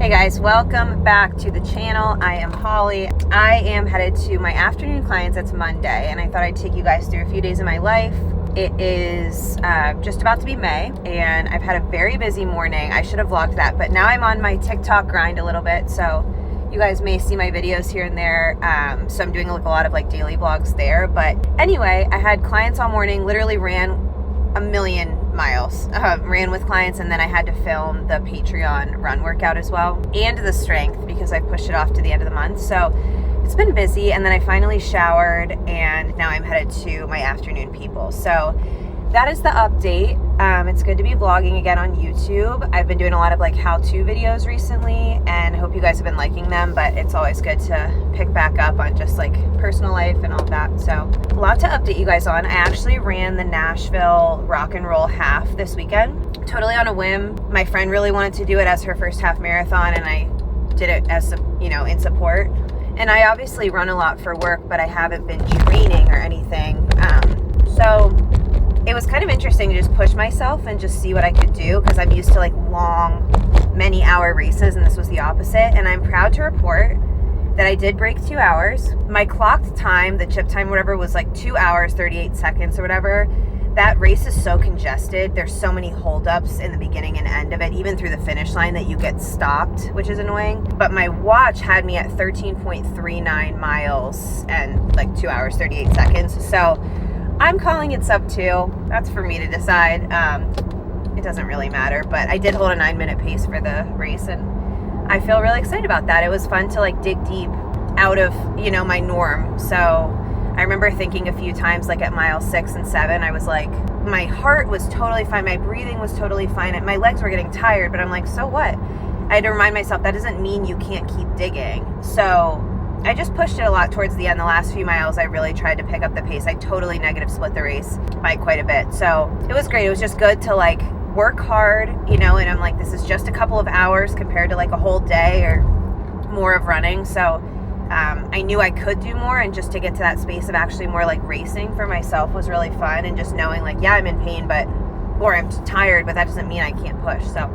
Hey guys, welcome back to the channel. I am Holly. I am headed to my afternoon clients. It's Monday, and I thought I'd take you guys through a few days of my life. It is just about to be May, and I've had a very busy morning. I should have vlogged that, but now I'm on my TikTok grind a little bit, so you guys may see my videos here and there. So I'm doing a lot of daily vlogs there. But anyway, I had clients all morning, literally ran a million miles, ran with clients, and then I had to film the Patreon run workout as well, and the strength because I pushed it off to the end of the month. So it's been busy, and then I finally showered, and now I'm headed to my afternoon people. So that is the update. It's good to be vlogging again on YouTube. I've been doing a lot of how-to videos recently, and hope you guys have been liking them, but it's always good to pick back up on just personal life and all that. So a lot to update you guys on. I actually ran the Nashville Rock and Roll half this weekend, totally on a whim. My friend really wanted to do it as her first half marathon, and I did it as, in support. And I obviously run a lot for work, but I haven't been training or anything. So it was kind of interesting to just push myself and just see what I could do, because I'm used to long, many hour races, and this was the opposite. And I'm proud to report that I did break 2 hours. My clocked time, the chip time, whatever, was 2 hours, 38 seconds or whatever. That race is so congested. There's so many holdups in the beginning and end of it, even through the finish line, that you get stopped, which is annoying. But my watch had me at 13.39 miles and 2 hours, 38 seconds. So I'm calling it sub 2. That's for me to decide. It doesn't really matter, but I did hold a 9-minute pace for the race, and I feel really excited about that. It was fun to dig deep out of, my norm. So I remember thinking a few times, at mile 6 and 7, I was my heart was totally fine. My breathing was totally fine. And my legs were getting tired, but I'm so what? I had to remind myself that doesn't mean you can't keep digging. So I just pushed it a lot towards the end. The last few miles, I really tried to pick up the pace. I totally negative split the race by quite a bit. So it was great. It was just good to work hard, and I'm this is just a couple of hours compared to a whole day or more of running. So I knew I could do more, and just to get to that space of actually more racing for myself was really fun. And just knowing yeah, I'm in pain, or I'm tired, but that doesn't mean I can't push. So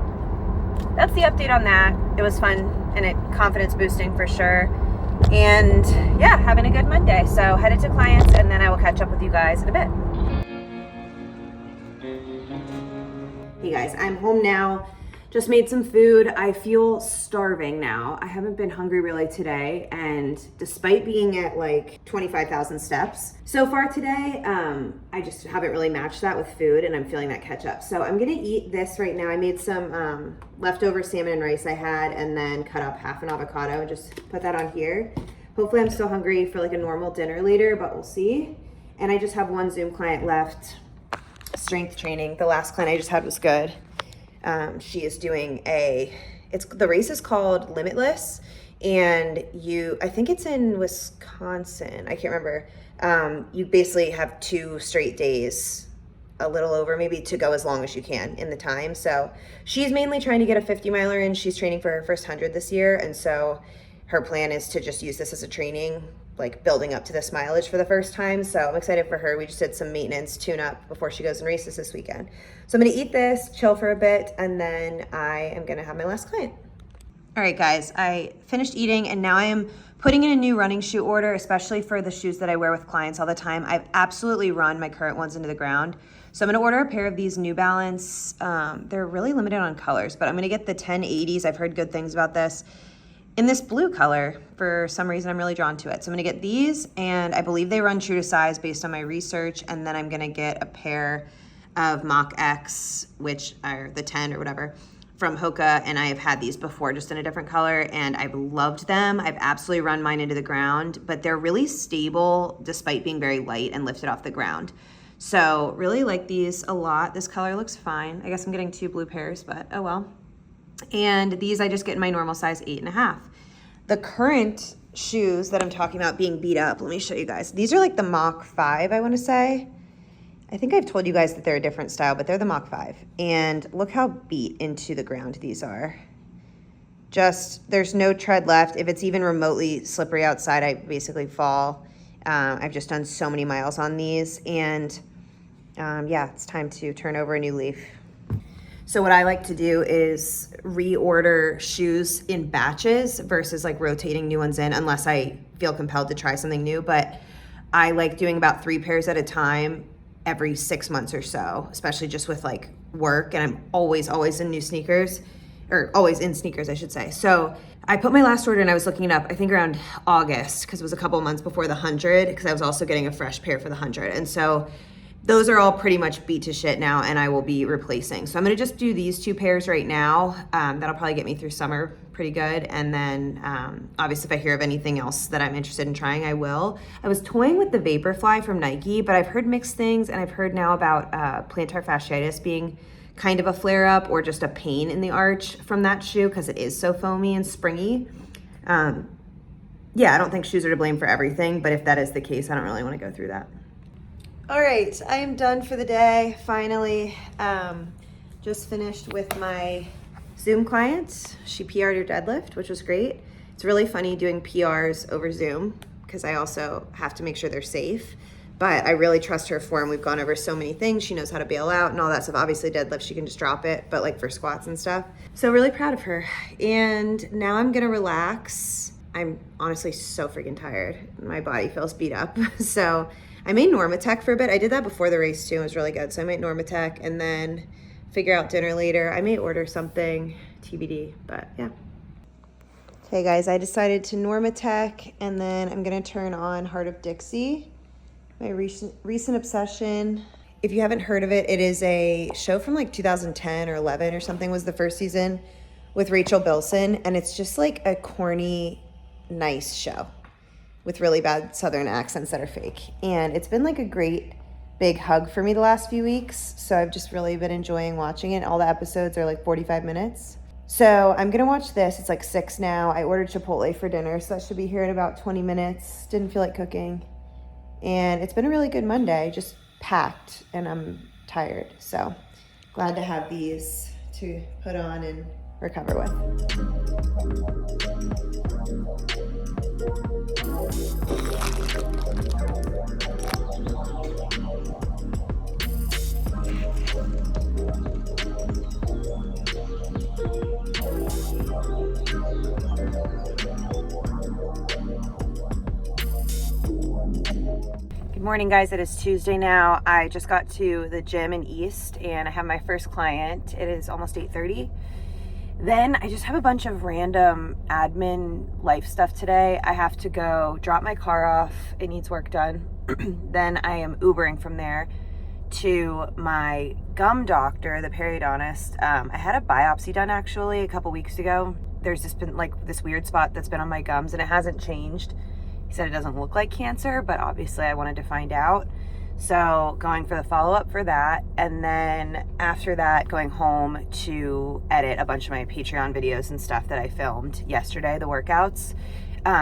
that's the update on that. It was fun and confidence boosting for sure. And yeah, having a good Monday. So headed to clients, and then I will catch up with you guys in a bit. Hey guys, I'm home now. Just made some food. I feel starving now. I haven't been hungry really today, and despite being at 25,000 steps so far today, I just haven't really matched that with food, and I'm feeling that catch up. So I'm gonna eat this right now. I made some leftover salmon and rice I had, and then cut up half an avocado and just put that on here. Hopefully I'm still hungry for a normal dinner later, but we'll see. And I just have one Zoom client left, strength training. The last client I just had was good. She is doing the race is called Limitless, and I think it's in Wisconsin. I can't remember. You basically have 2 straight days, a little over, maybe, to go as long as you can in the time. So she's mainly trying to get a 50 miler in. She's training for her first 100 this year. And so her plan is to just use this as a training, building up to this mileage for the first time. So I'm excited for her. We just did some maintenance tune up before she goes and races this weekend. So I'm gonna eat this, chill for a bit, and then I am gonna have my last client. All right, guys, I finished eating, and now I am putting in a new running shoe order, especially for the shoes that I wear with clients all the time. I've absolutely run my current ones into the ground. So I'm gonna order a pair of these New Balance. They're really limited on colors, but I'm gonna get the 1080s. I've heard good things about this. In this blue color, for some reason, I'm really drawn to it. So I'm gonna get these, and I believe they run true to size based on my research. And then I'm gonna get a pair of Mach X, which are the 10 or whatever, from Hoka. And I have had these before, just in a different color, and I've loved them. I've absolutely run mine into the ground, but they're really stable despite being very light and lifted off the ground. So really like these a lot. This color looks fine. I guess I'm getting 2 blue pairs, but oh well. And these I just get in my normal size 8.5. The current shoes that I'm talking about being beat up, let me show you guys. These are the Mach 5, I want to say. I think I've told you guys that they're a different style, but they're the Mach 5. And look how beat into the ground these are. Just, there's no tread left. If it's even remotely slippery outside, I basically fall. I've just done so many miles on these, and yeah, it's time to turn over a new leaf. So what I like to do is reorder shoes in batches versus like rotating new ones in, unless I feel compelled to try something new. But I like doing about 3 pairs at a time every 6 months or so, especially just with like work. And I'm always in new sneakers, or always in sneakers, I should say. So I put my last order and I was looking it up, I think around August, because it was a couple months before the 100, because I was also getting a fresh pair for the 100. And so those are all pretty much beat to shit now, and I will be replacing. So I'm gonna just do these 2 pairs right now. That'll probably get me through summer pretty good. And then obviously if I hear of anything else that I'm interested in trying, I will. I was toying with the Vaporfly from Nike, but I've heard mixed things, and I've heard now about plantar fasciitis being kind of a flare-up or just a pain in the arch from that shoe because it is so foamy and springy. Yeah, I don't think shoes are to blame for everything, but if that is the case, I don't really want to go through that. All right, I am done for the day, finally. Just finished with my Zoom client. She PR'd her deadlift, which was great. It's really funny doing PRs over Zoom because I also have to make sure they're safe. But I really trust her form. We've gone over so many things. She knows how to bail out and all that stuff. Obviously deadlift, she can just drop it, but like for squats and stuff. So really proud of her. And now I'm gonna relax. I'm honestly so freaking tired. My body feels beat up. So I made Normatec for a bit. I did that before the race too. It was really good. So I made Normatec and then figure out dinner later. I may order something, TBD, but yeah. Okay guys, I decided to Normatec and then I'm gonna turn on Heart of Dixie, my recent obsession. If you haven't heard of it, it is a show from like 2010 or 11 or something was the first season with Rachel Bilson. And it's just like a corny, nice show with really bad Southern accents that are fake. And it's been like a great big hug for me the last few weeks. So I've just really been enjoying watching it. All the episodes are like 45 minutes. So I'm gonna watch this. It's like 6 now. I ordered Chipotle for dinner, so that should be here in about 20 minutes. Didn't feel like cooking. And it's been a really good Monday, just packed and I'm tired. So glad to have these to put on and recover with. Good morning guys, it is Tuesday now. I just got to the gym in East and I have my first client. It is almost 8:30. Then I just have a bunch of random admin life stuff today. I have to go drop my car off. It needs work done. Then I am Ubering from there to my gum doctor, the periodontist. I had a biopsy done actually a couple weeks ago. There's just been like this weird spot that's been on my gums and it hasn't changed. He said it doesn't look like cancer, but obviously I wanted to find out. So going for the follow-up for that. And then after that, going home to edit a bunch of my Patreon videos and stuff that I filmed yesterday, the workouts.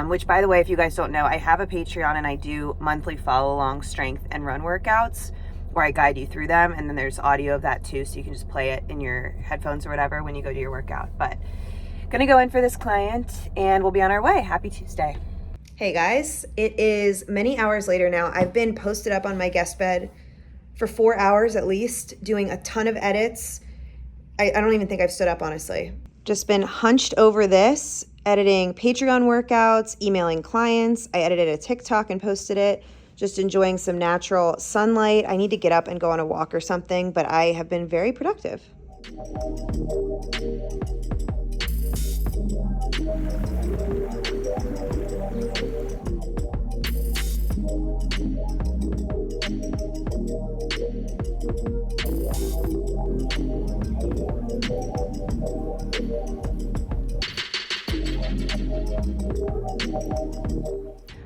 Which by the way, if you guys don't know, I have a Patreon and I do monthly follow-along strength and run workouts where I guide you through them. And then there's audio of that too, so you can just play it in your headphones or whatever when you go to your workout. But gonna go in for this client and we'll be on our way. Happy Tuesday. Hey guys, it is many hours later now. I've been posted up on my guest bed for 4 hours at least, doing a ton of edits. I don't even think I've stood up, honestly. Just been hunched over this, editing Patreon workouts, emailing clients. I edited a TikTok and posted it, just enjoying some natural sunlight. I need to get up and go on a walk or something, but I have been very productive.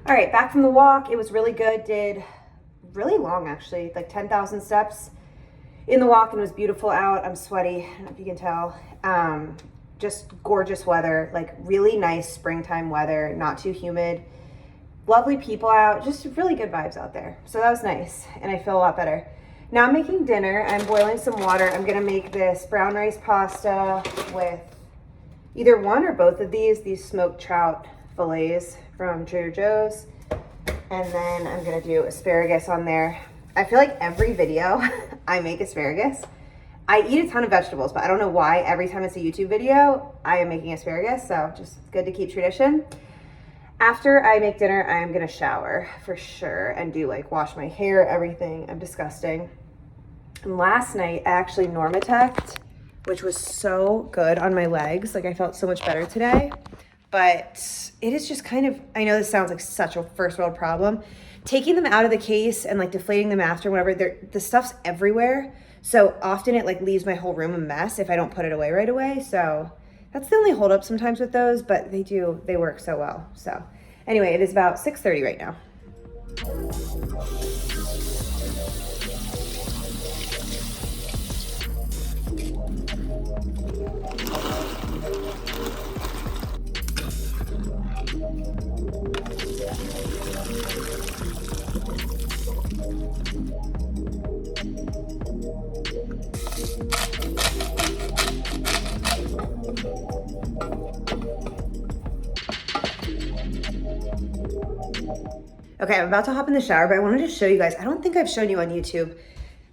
All right, back from the walk. It was really good. Did really long actually, like 10,000 steps in the walk and it was beautiful out. I'm sweaty, I don't know if you can tell. Just gorgeous weather, like really nice springtime weather, not too humid. Lovely people out, just really good vibes out there. So that was nice and I feel a lot better. Now I'm making dinner. I'm boiling some water. I'm gonna make this brown rice pasta with either one or both of these smoked trout fillets from Trader Joe's. And then I'm gonna do asparagus on there. I feel like every video I make asparagus. I eat a ton of vegetables, but I don't know why every time it's a YouTube video, I am making asparagus, so just good to keep tradition. After I make dinner, I'm gonna shower for sure and do like wash my hair, everything. I'm disgusting. And last night, I actually Normatec'd, which was so good on my legs. Like I felt so much better today, but it is just kind of, I know this sounds like such a first world problem. Taking them out of the case and like deflating them after, whatever, the stuff's everywhere. So often it like leaves my whole room a mess if I don't put it away right away. So that's the only holdup sometimes with those, but they work so well. So anyway, it is about 6:30 right now. Okay, I'm about to hop in the shower, but I wanted to show you guys, I don't think I've shown you on YouTube,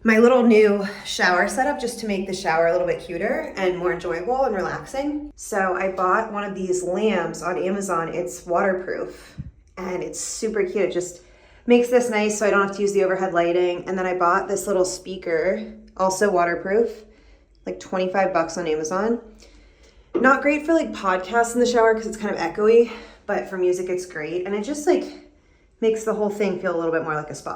my little new shower setup just to make the shower a little bit cuter and more enjoyable and relaxing. So I bought one of these lamps on Amazon. It's waterproof and it's super cute. It just makes this nice so I don't have to use the overhead lighting. And then I bought this little speaker, also waterproof, like 25 bucks on Amazon. Not great for like podcasts in the shower because it's kind of echoey, but for music it's great. And it just like makes the whole thing feel a little bit more like a spa.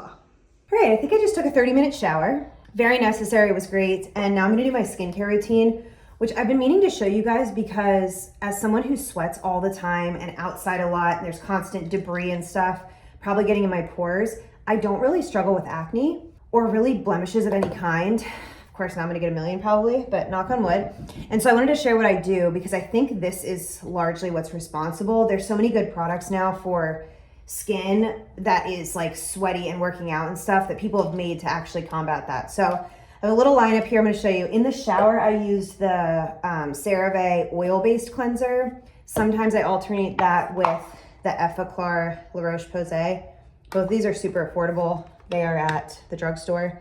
All right, I think I just took a 30-minute shower. Very necessary, it was great. And now I'm gonna do my skincare routine, which I've been meaning to show you guys because as someone who sweats all the time and outside a lot, and there's constant debris and stuff, probably getting in my pores, I don't really struggle with acne or really blemishes of any kind. Of course, now I'm gonna get a million probably, but knock on wood. And so I wanted to share what I do because I think this is largely what's responsible. There's so many good products now for skin that is like sweaty and working out and stuff that people have made to actually combat that. So I have a little lineup here I'm going to show you. In the shower, I use the CeraVe oil-based cleanser. Sometimes I alternate that with the Effaclar La Roche-Posay. Both these are super affordable. They are at the drugstore.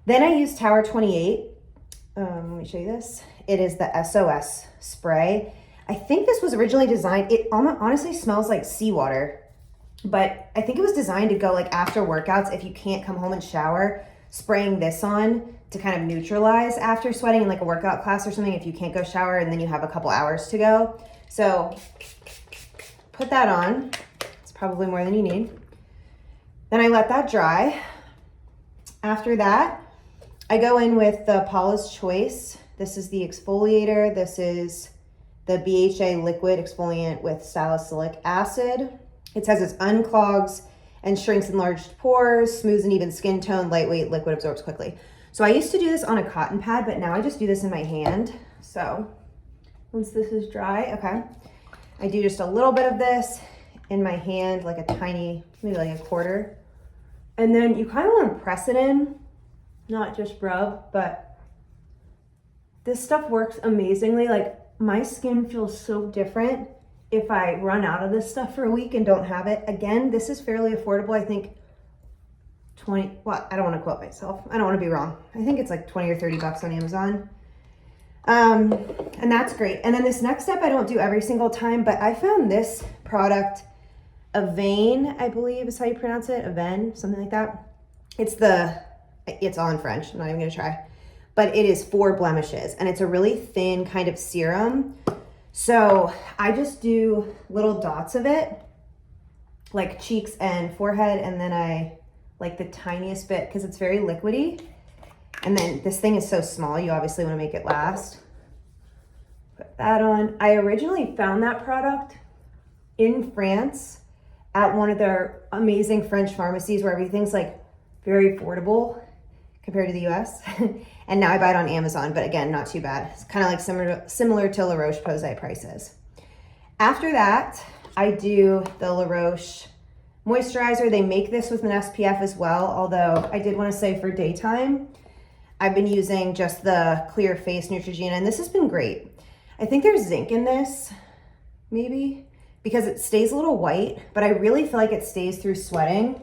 Then I use Tower 28. Let me show you this. It is the SOS spray. I think this was originally designed, it honestly smells like seawater. But I think it was designed to go like after workouts, if you can't come home and shower, spraying this on to kind of neutralize after sweating in like a workout class or something if you can't go shower and then you have a couple hours to go. So put that on. It's probably more than you need. Then I let that dry. After that, I go in with the Paula's Choice. This is the exfoliator. This is the BHA liquid exfoliant with salicylic acid. It says it unclogs and shrinks enlarged pores, smooths an even skin tone, lightweight, liquid absorbs quickly. So I used to do this on a cotton pad, but now I just do this in my hand. So once this is dry, okay, I do just a little bit of this in my hand, like a tiny, maybe like a quarter. And then you kind of want to press it in, not just rub, but this stuff works amazingly. Like my skin feels so different if I run out of this stuff for a week and don't have it. Again, this is fairly affordable. I think 20, well, I don't want to quote myself. I don't want to be wrong. I think it's like 20 or 30 bucks on Amazon. And that's great. And then this next step I don't do every single time, but I found this product, Avane, I believe is how you pronounce it, Avane, something like that. It's all in French, I'm not even gonna try. But it is for blemishes and it's a really thin kind of serum. So I just do little dots of it, like cheeks and forehead, and then I like the tiniest bit because it's very liquidy. And then this thing is so small, you obviously want to make it last. Put that on. I originally found that product in France at one of their amazing French pharmacies where everything's like very affordable compared to the US. And now I buy it on Amazon, but again, not too bad. It's kind of like similar to La Roche-Posay prices. After that, I do the La Roche moisturizer. They make this with an SPF as well, although I did want to say for daytime, I've been using just the Clear Face Neutrogena, and this has been great. I think there's zinc in this, maybe, because it stays a little white, but I really feel like it stays through sweating,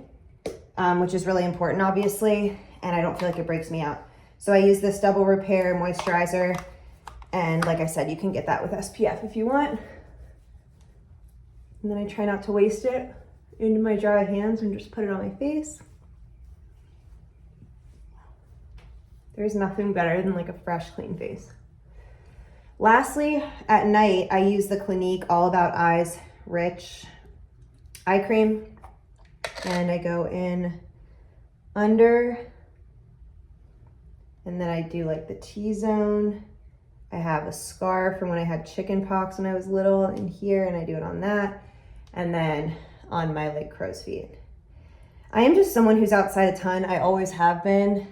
which is really important, obviously, and I don't feel like it breaks me out. So I use this double repair moisturizer. And like I said, you can get that with SPF if you want. And then I try not to waste it into my dry hands and just put it on my face. There's nothing better than like a fresh, clean face. Lastly, at night, I use the Clinique All About Eyes Rich Eye Cream. And I go in under, and then I do like the T-zone. I have a scar from when I had chicken pox when I was little in here, and I do it on that. And then on my like crow's feet. I am just someone who's outside a ton. I always have been.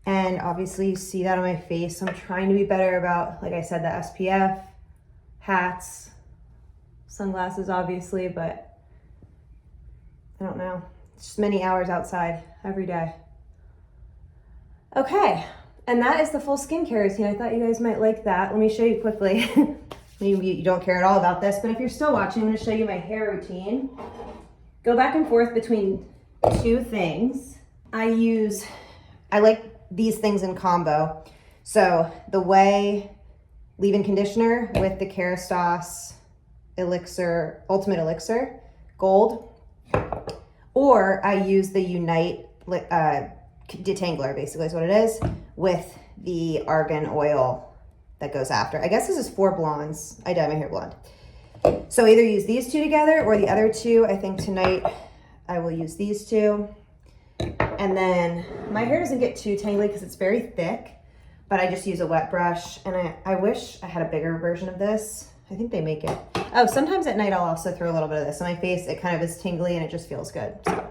And obviously you see that on my face. I'm trying to be better about, like I said, the SPF, hats, sunglasses obviously, but I don't know. It's just many hours outside every day. Okay, and that is the full skincare routine. I thought you guys might like that. Let me show you quickly. Maybe you don't care at all about this, but if you're still watching, I'm gonna show you my hair routine. Go back and forth between two things. I like these things in combo. So the Way leave-in conditioner with the Kerastase Elixir, Ultimate Elixir Gold, or I use the Unite detangler, basically is what it is, with the argan oil that goes after. I guess this is for blondes. I dyed my hair blonde. So either use these two together or the other two. I think tonight I will use these two. And then my hair doesn't get too tangly because it's very thick, but I just use a wet brush. And I wish I had a bigger version of this. I think they make it. Oh, sometimes at night I'll also throw a little bit of this on my face. It kind of is tingly and it just feels good. So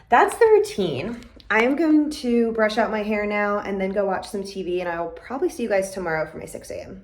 that's the routine. I am going to brush out my hair now and then go watch some TV, and I'll probably see you guys tomorrow for my 6 a.m.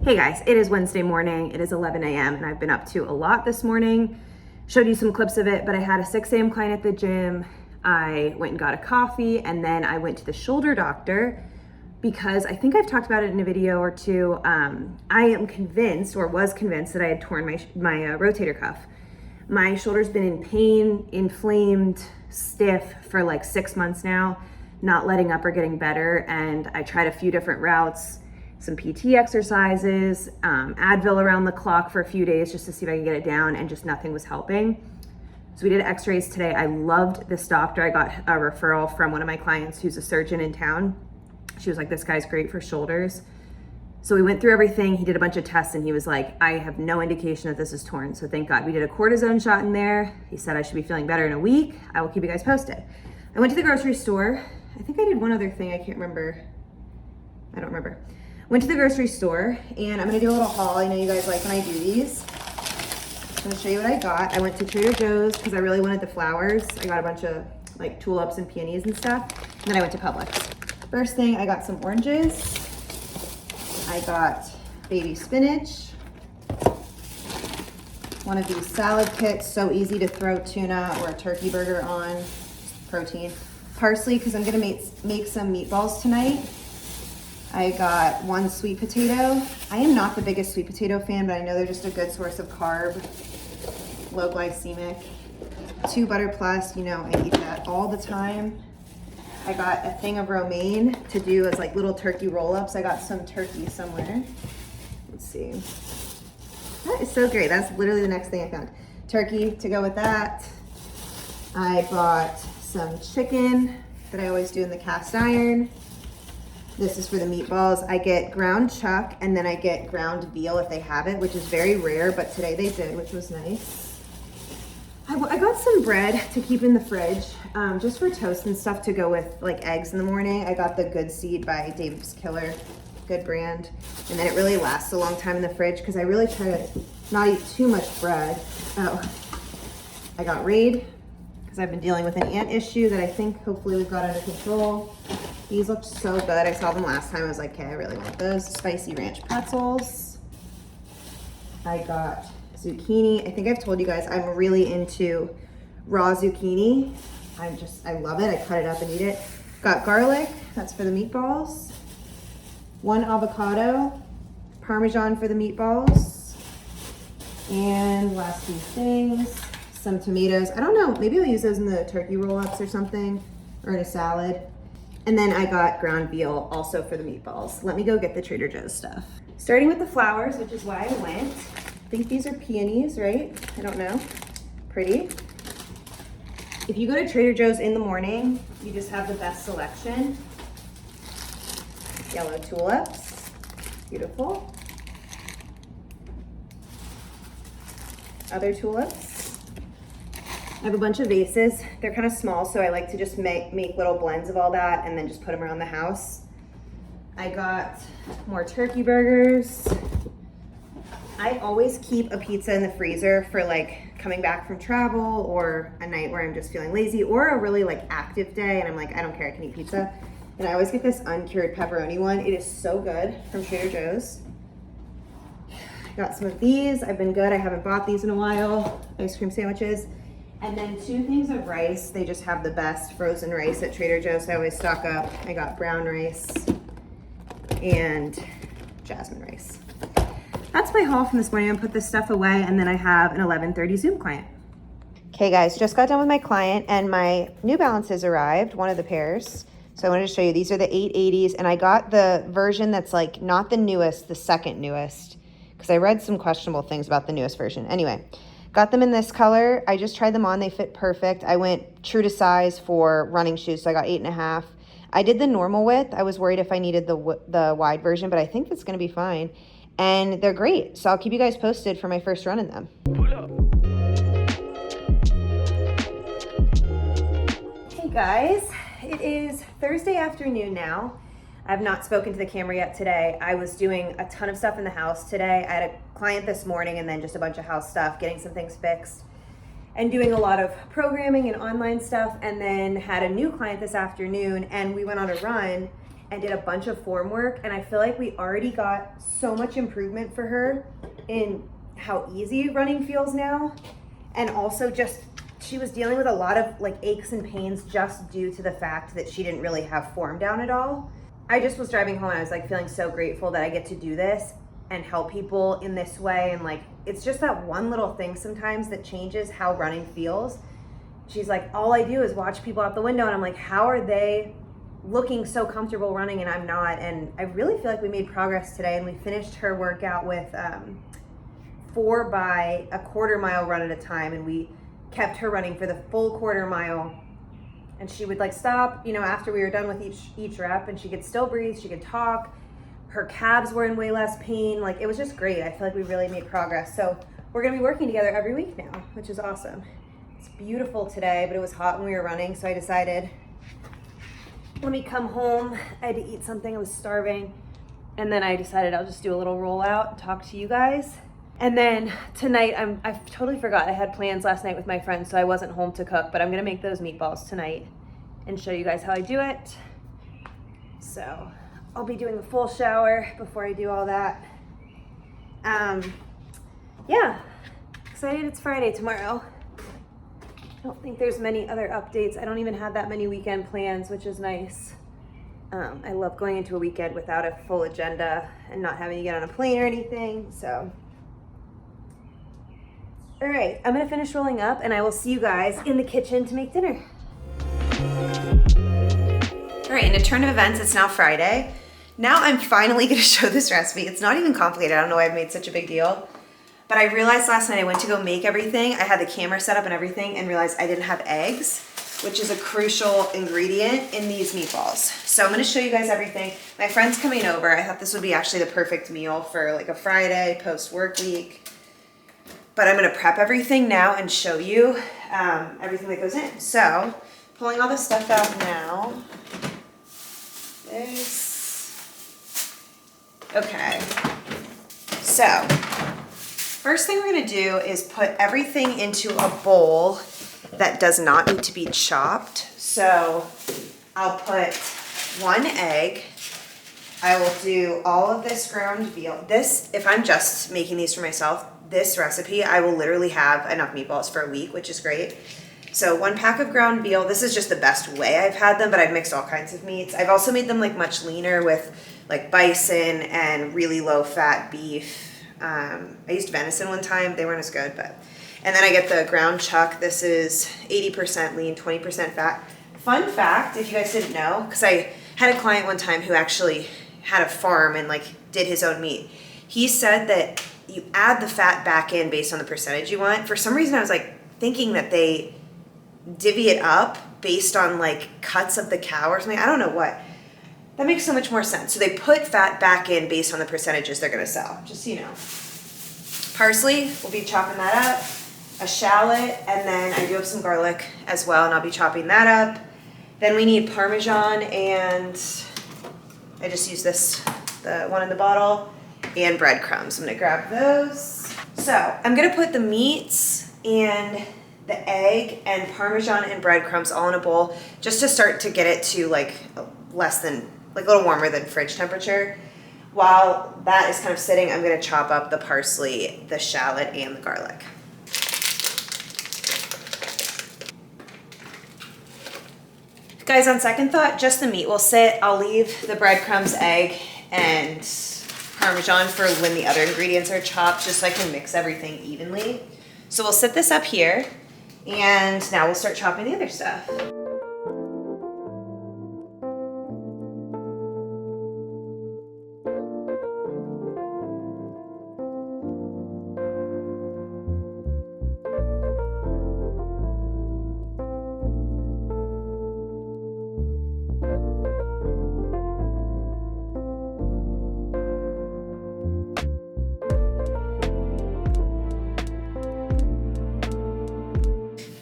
Hey guys, it is Wednesday morning. It is 11 a.m. and I've been up to a lot this morning. Showed you some clips of it, but I had a 6 a.m. client at the gym. I went and got a coffee, and then I went to the shoulder doctor because I think I've talked about it in a video or two. I am convinced, or was convinced, that I had torn my rotator cuff. My shoulder's been in pain, inflamed, stiff for like 6 months now, not letting up or getting better. And I tried a few different routes, some PT exercises, Advil around the clock for a few days just to see if I could get it down, and just nothing was helping. So we did x-rays today. I loved this doctor. I got a referral from one of my clients who's a surgeon in town. She was like, this guy's great for shoulders. So we went through everything. He did a bunch of tests and he was like, I have no indication that this is torn. So thank God. We did a cortisone shot in there. He said I should be feeling better in a week. I will keep you guys posted. I went to the grocery store. I think I did one other thing. I can't remember. I don't remember. Went to the grocery store, and I'm gonna do a little haul. I know you guys like when I do these. I'm gonna show you what I got. I went to Trader Joe's because I really wanted the flowers. I got a bunch of like tulips and peonies and stuff. And then I went to Publix. First thing, I got some oranges. I got baby spinach. One of these salad kits, so easy to throw tuna or a turkey burger on, protein. Parsley, because I'm gonna make some meatballs tonight. I got one sweet potato. I am not the biggest sweet potato fan, but I know they're just a good source of carb, low glycemic. 2 Butter Plus, you know, I eat that all the time. I got a thing of romaine to do as like little turkey roll-ups. I got some turkey somewhere. Let's see. That is so great. That's literally the next thing I found. Turkey to go with that. I bought some chicken that I always do in the cast iron. This is for the meatballs. I get ground chuck and then I get ground veal if they have it, which is very rare, but today they did, which was nice. I got some bread to keep in the fridge, just for toast and stuff to go with like eggs in the morning. I got the Good Seed by Dave's Killer, good brand. And then it really lasts a long time in the fridge because I really try to not eat too much bread. Oh, I got Raid because I've been dealing with an ant issue that I think hopefully we've got under control. These look so good. I saw them last time. I was like, okay, I really want those. Spicy ranch pretzels. I got zucchini. I think I've told you guys I'm really into raw zucchini. I love it. I cut it up and eat it. Got garlic. That's for the meatballs. 1 avocado. Parmesan for the meatballs. And last few things. Some tomatoes. I don't know. Maybe I'll use those in the turkey roll-ups or something, or in a salad. And then I got ground veal also for the meatballs. Let me go get the Trader Joe's stuff. Starting with the flowers, which is why I went. I think these are peonies, right? I don't know. Pretty. If you go to Trader Joe's in the morning, you just have the best selection. Yellow tulips, beautiful. Other tulips. I have a bunch of vases. They're kind of small, so I like to just make little blends of all that and then just put them around the house. I got more turkey burgers. I always keep a pizza in the freezer for like coming back from travel or a night where I'm just feeling lazy or a really like active day and I'm like, I don't care, I can eat pizza. And I always get this uncured pepperoni one. It is so good from Trader Joe's. Got some of these. I've been good. I haven't bought these in a while. Ice cream sandwiches. And then 2 things of rice. They just have the best frozen rice at Trader Joe's. So I always stock up. I got brown rice and jasmine rice. That's my haul from this morning. I'm gonna put this stuff away and then I have an 11:30 Zoom client. Okay guys, just got done with my client and my New Balances arrived, one of the pairs. So I wanted to show you, these are the 880s and I got the version that's like not the newest, the second newest, because I read some questionable things about the newest version. Anyway, got them in this color. I just tried them on, they fit perfect. I went true to size for running shoes, so I got 8.5. I did the normal width. I was worried if I needed the wide version, but I think it's gonna be fine. And they're great, so I'll keep you guys posted for my first run in them. Pull up. Hey guys, it is Thursday afternoon now. I've not spoken to the camera yet today. I was doing a ton of stuff in the house today. I had a client this morning and then just a bunch of house stuff, getting some things fixed and doing a lot of programming and online stuff, and then had a new client this afternoon and we went on a run and did a bunch of form work, and I feel like we already got so much improvement for her in how easy running feels now. And also just, she was dealing with a lot of like aches and pains just due to the fact that she didn't really have form down at all. I just was driving home and I was like feeling so grateful that I get to do this and help people in this way. And like, it's just that one little thing sometimes that changes how running feels. She's like, all I do is watch people out the window and I'm like, how are they looking so comfortable running and I'm not? And I really feel like we made progress today and we finished her workout with 4 by a quarter mile run at a time, and we kept her running for the full quarter mile. And she would like stop, you know, after we were done with each rep, and she could still breathe, she could talk. Her calves were in way less pain. Like, it was just great. I feel like we really made progress. So we're gonna be working together every week now, which is awesome. It's beautiful today, but it was hot when we were running, so I decided, let me come home. I had to eat something, I was starving. And then I decided I'll just do a little rollout and talk to you guys. And then tonight, I totally forgot. I had plans last night with my friends, so I wasn't home to cook, but I'm gonna make those meatballs tonight and show you guys how I do it. So I'll be doing a full shower before I do all that. Yeah, excited it's Friday tomorrow. I don't think there's many other updates. I don't even have that many weekend plans, which is nice. I love going into a weekend without a full agenda and not having to get on a plane or anything, so. All right, I'm gonna finish rolling up and I will see you guys in the kitchen to make dinner. All right, in a turn of events, it's now Friday. Now I'm finally gonna show this recipe. It's not even complicated. I don't know why I've made such a big deal. But I realized last night I went to go make everything. I had the camera set up and everything and realized I didn't have eggs. which is a crucial ingredient in these meatballs. So I'm gonna show you guys everything. My friend's coming over. I thought this would be actually the perfect meal for like a Friday post-work week. But I'm gonna prep everything now and show you everything that goes in. So, pulling all this stuff out now. Okay. So, first thing we're gonna do is put everything into a bowl that does not need to be chopped. So I'll put 1 egg. I will do all of this ground veal. This, if I'm just making these for myself, this recipe, I will literally have enough meatballs for a week, which is great. So 1 pack of ground veal. This is just the best way I've had them, but I've mixed all kinds of meats. I've also made them like much leaner with like bison and really low fat beef. I used venison one time. They weren't as good, but. And then I get the ground chuck. This is 80% lean, 20% fat. Fun fact, if you guys didn't know, because I had a client one time who actually had a farm and like did his own meat. He said that you add the fat back in based on the percentage you want. For some reason I was like thinking that they divvy it up based on like cuts of the cow or something. I don't know what. That makes so much more sense. So they put fat back in based on the percentages they're gonna sell, just so you know. Parsley, we'll be chopping that up. A shallot, and then I do have some garlic as well, and I'll be chopping that up. Then we need Parmesan, and I just use this, the one in the bottle, and breadcrumbs. I'm gonna grab those. So I'm gonna put the meats and the egg and Parmesan and breadcrumbs all in a bowl, just to start to get it to like less than, like a little warmer than fridge temperature. While that is kind of sitting, I'm gonna chop up the parsley, the shallot, and the garlic. Guys, on second thought, just the meat will sit. I'll leave the breadcrumbs, egg, and Parmesan for when the other ingredients are chopped, just so I can mix everything evenly. So we'll set this up here, and now we'll start chopping the other stuff.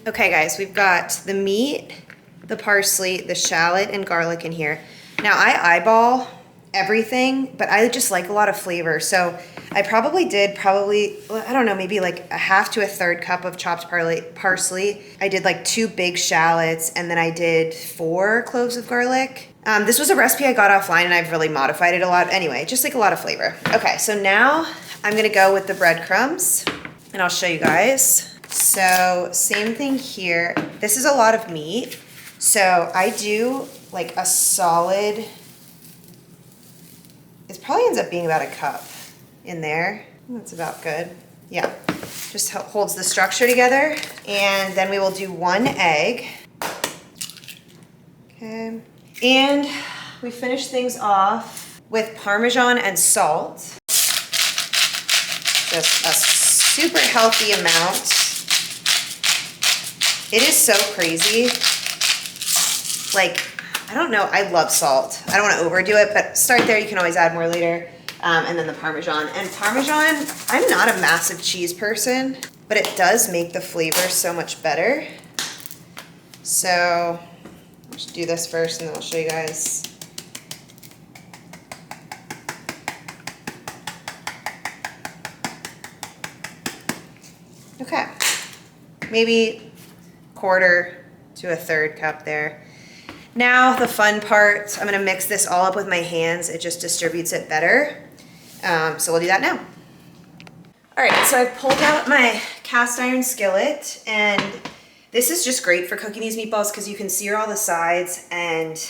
Okay guys, we've got the meat, the parsley, the shallot, and garlic in here. Now I eyeball everything, but I just like a lot of flavor. So I probably did I don't know, maybe like a half to a third cup of chopped parsley. I did like 2 big shallots, and then I did 4 cloves of garlic. This was a recipe I got offline, and I've really modified it a lot. Anyway, just like a lot of flavor. Okay, so now I'm gonna go with the breadcrumbs, and I'll show you guys. So same thing here. This is a lot of meat. So I do like a solid, it probably ends up being about a cup in there. That's about good. Yeah, just holds the structure together. And then we will do 1 egg. Okay. And we finish things off with Parmesan and salt. Just a super healthy amount. It is so crazy. Like, I don't know, I love salt. I don't want to overdo it, but start there. You can always add more later. And then the Parmesan. And Parmesan, I'm not a massive cheese person, but it does make the flavor so much better. So, I'll just do this first and then I'll show you guys. Okay, maybe 1/4 to a 1/3 cup there. Now the fun part, I'm gonna mix this all up with my hands. It just distributes it better. So we'll do that now. All right, so I've pulled out my cast iron skillet, and this is just great for cooking these meatballs because you can sear all the sides and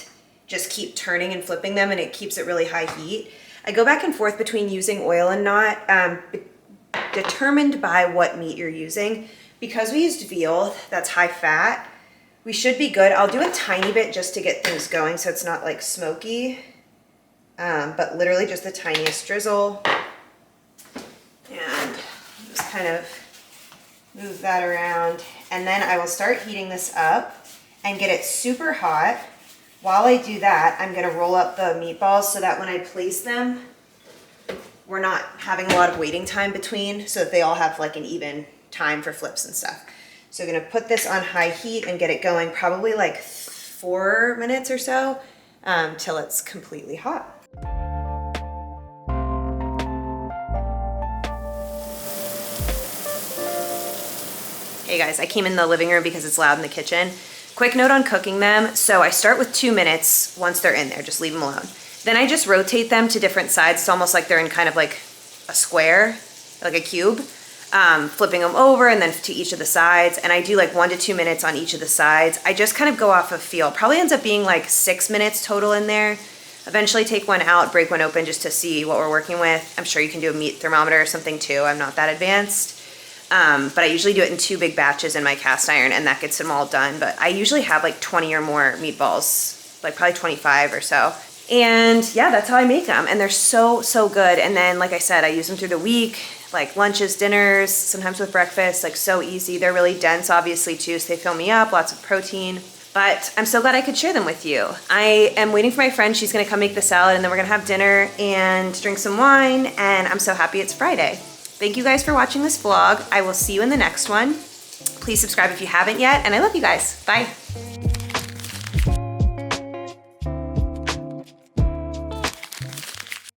just keep turning and flipping them, and it keeps it really high heat. I go back and forth between using oil and not, determined by what meat you're using. Because we used veal, that's high fat, we should be good. I'll do a tiny bit just to get things going so it's not like smoky, but literally just the tiniest drizzle. And just kind of move that around. And then I will start heating this up. and get it super hot. While I do that, I'm gonna roll up the meatballs so that when I place them, we're not having a lot of waiting time between, so that they all have like an even time for flips and stuff. So I'm gonna put this on high heat and get it going probably like 4 minutes or so till it's completely hot. Hey guys, I came in the living room because it's loud in the kitchen. Quick note on cooking them. So I start with 2 minutes once they're in there, just leave them alone. Then I just rotate them to different sides. It's almost like they're in kind of like a square, like a cube, flipping them over and then to each of the sides. And I do like 1 to 2 minutes on each of the sides. I just kind of go off of feel. Probably ends up being like 6 minutes total in there. Eventually take one out, break one open just to see what we're working with. I'm sure you can do a meat thermometer or something too. I'm not that advanced. But I usually do it in 2 big batches in my cast iron and that gets them all done. But I usually have like 20 or more meatballs, like probably 25 or so. And yeah, that's how I make them. And they're so, so good. And then, like I said, I use them through the week, like lunches, dinners, sometimes with breakfast, like so easy. They're really dense, obviously, too, so they fill me up, lots of protein. But I'm so glad I could share them with you. I am waiting for my friend. She's gonna come make the salad and then we're gonna have dinner and drink some wine. And I'm so happy it's Friday. Thank you guys for watching this vlog. I will see you in the next one. Please subscribe if you haven't yet, and I love you guys. Bye.